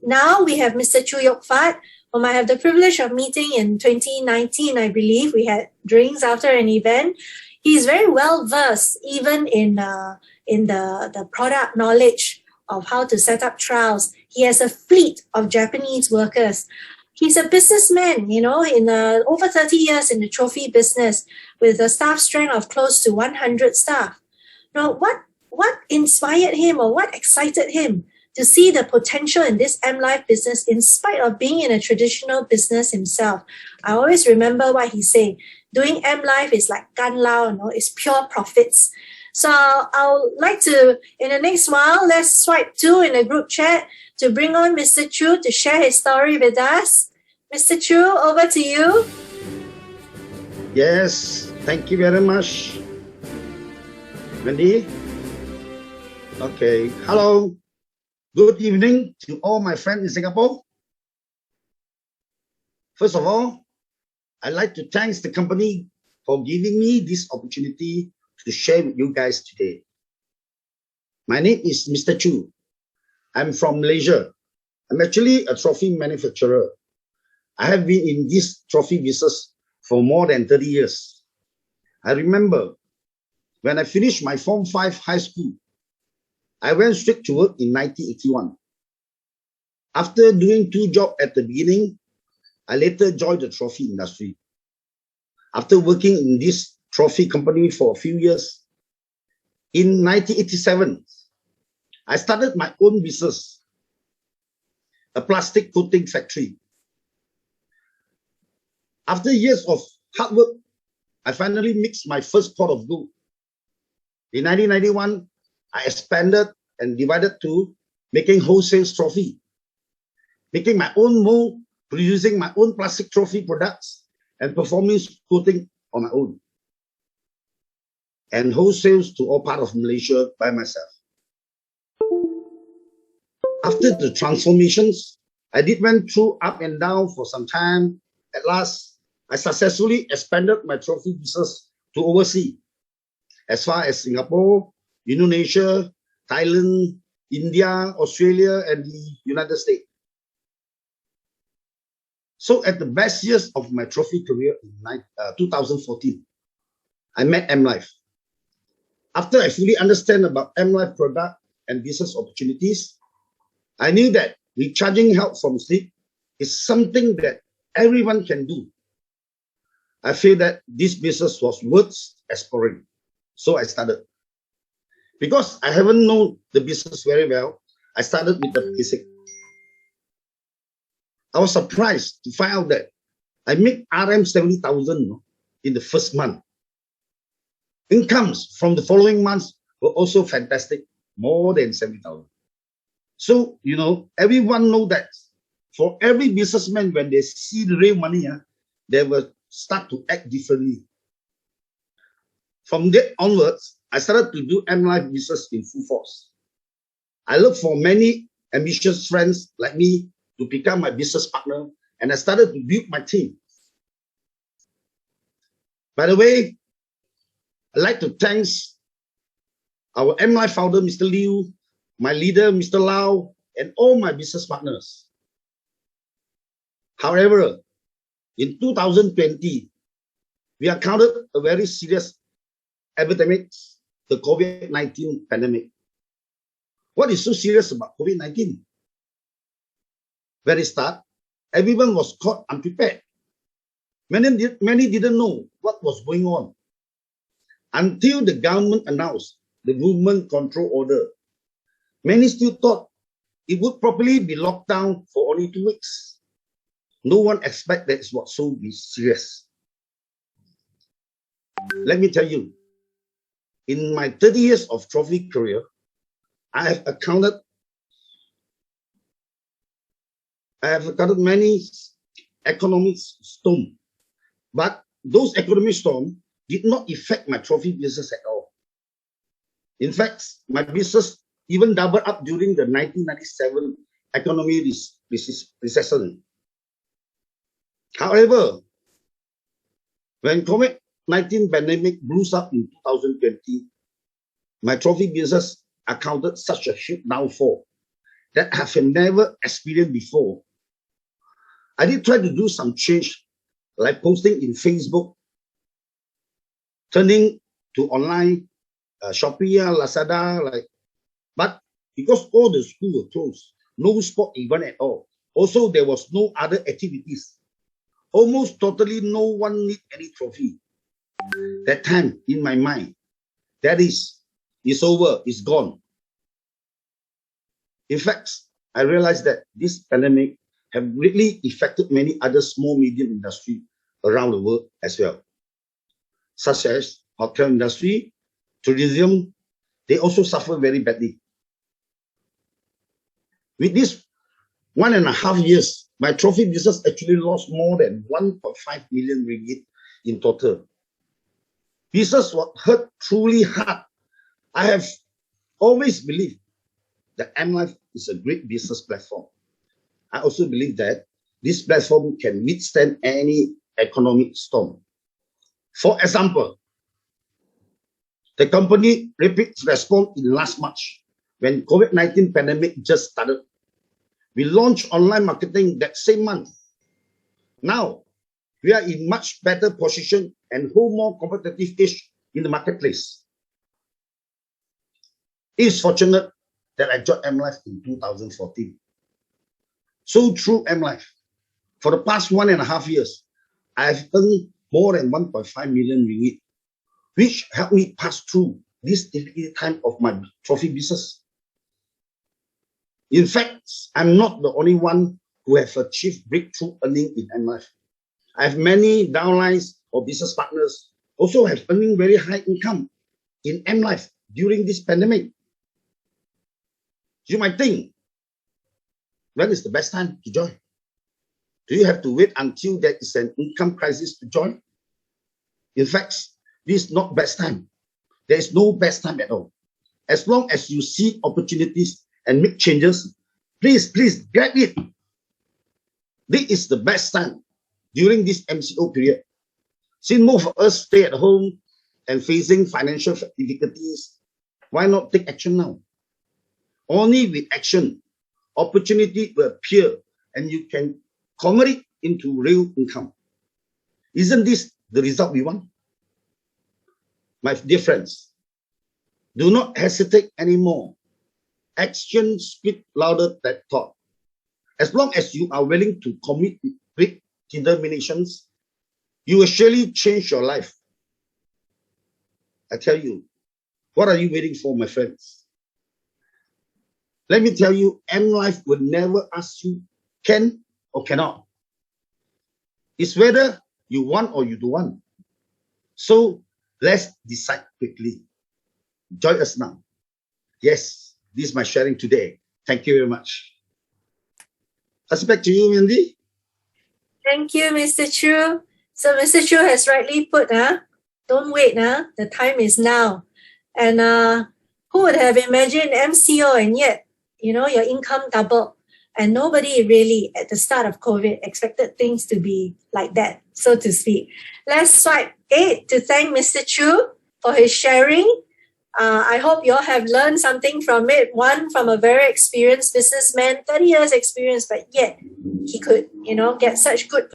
now we have Mr. Chu Yok Fat, whom I have the privilege of meeting in 2019, I believe. We had drinks after an event. He's very well versed even in the product knowledge of how to set up trials. He has a fleet of Japanese workers. He's a businessman, in over 30 years in the trophy business with a staff strength of close to 100 staff. Now, what inspired him or what excited him to see the potential in this M Life business in spite of being in a traditional business himself? I always remember what he said. Doing M Life is like gan lao, it's pure profits. So I would like to, in the next while, let's swipe 2 in the group chat to bring on Mr. Chu to share his story with us. Mr. Chu, over to you. Yes, thank you very much, Wendy. Okay, hello. Good evening to all my friends in Singapore. First of all, I'd like to thank the company for giving me this opportunity to share with you guys today. My name is Mr. Chu. I'm from Malaysia. I'm actually a trophy manufacturer. I have been in this trophy business for more than 30 years. I remember when I finished my Form 5 high school, I went straight to work in 1981. After doing 2 jobs at the beginning, I later joined the trophy industry. After working in this trophy company for a few years, in 1987, I started my own business, a plastic coating factory. After years of hard work, I finally mixed my first pot of gold. In 1991, I expanded and divided to making wholesale trophy, making my own mold, producing my own plastic trophy products, and performance coating on my own, and wholesales to all parts of Malaysia by myself. After the transformations, I went through up and down for some time. At last, I successfully expanded my trophy business to overseas, as far as Singapore, Indonesia, Thailand, India, Australia, and the United States. So at the best years of my trophy career in 2014, I met M Life. After I fully understand about M Life product and business opportunities, I knew that recharging help from sleep is something that everyone can do. I feel that this business was worth exploring. So I started. Because I haven't known the business very well, I started with the basic. I was surprised to find out that I made RM 70,000 in the first month. Incomes from the following months were also fantastic, more than 70,000. So, everyone knows that for every businessman, when they see the real money, they will start to act differently. From that onwards, I started to do M Life business in full force. I looked for many ambitious friends like me to become my business partner, and I started to build my team. By the way, I'd like to thank our M Life founder, Mr. Liu, my leader, Mr. Lau, and all my business partners. However, in 2020, we encountered a very serious epidemic, the COVID-19 pandemic. What is so serious about COVID-19? Very start, everyone was caught unprepared. Many didn't know what was going on until the government announced the movement control order. Many still thought it would probably be locked down for only 2 weeks. No one expected that it was so serious. Let me tell you, in my 30 years of trophy career, I have encountered many economic storms, but those economic storms did not affect my trophy business at all. In fact, my business even doubled up during the 1997 economic recession. However, when COVID-19 pandemic blew up in 2020, my trophy business encountered such a huge downfall, that I have never experienced before. I did try to do some change, like posting in Facebook, turning to online, Shopee, Lazada, but because all the schools were closed, no sport event at all. Also, there was no other activities. Almost totally no one need any trophy. That time in my mind, that is, it's over, it's gone. In fact, I realized that this pandemic have greatly affected many other small medium industry around the world as well, such as hotel industry, tourism. They also suffer very badly. With this 1.5 years, my trophy business actually lost more than 1.5 million ringgit in total. Business was hurt truly hard. I have always believed that MLife is a great business platform. I also believe that this platform can withstand any economic storm. For example, the company rapid response in last March when COVID-19 pandemic just started. We launched online marketing that same month. Now, we are in much better position and hold more competitive edge in the marketplace. It is fortunate that I joined MLife in 2014. So through MLife, for the past 1.5 years, I have earned more than 1.5 million ringgit, which helped me pass through this difficult time of my trophy business. In fact, I'm not the only one who have achieved breakthrough earning in MLife. I have many downlines or business partners also have earning very high income in MLife during this pandemic. You might think, when is the best time to join? Do you have to wait until there is an income crisis to join? In fact, this is not best time. There is no best time at all. As long as you see opportunities and make changes, please grab it. This is the best time during this MCO period. Since most of us stay at home and facing financial difficulties, why not take action now? Only with action, opportunity will appear and you can convert it into real income. Isn't this the result we want? My dear friends, do not hesitate anymore. Action speaks louder than thought. As long as you are willing to commit with determinations, you will surely change your life. I tell you, what are you waiting for, my friends? Let me tell you, MLife will never ask you can or cannot. It's whether you want or you don't want. So let's decide quickly. Join us now. Yes, this is my sharing today. Thank you very much. Pass back to you, Mandy. Thank you, Mr. Chu. So Mr. Chu has rightly put, don't wait, the time is now. And who would have imagined MCO and yet, your income doubled? And nobody really at the start of COVID expected things to be like that, so to speak. Let's swipe 8 to thank Mr. Chu for his sharing. I hope you all have learned something from it. One, from a very experienced businessman, 30 years experience, but yet he could, get such good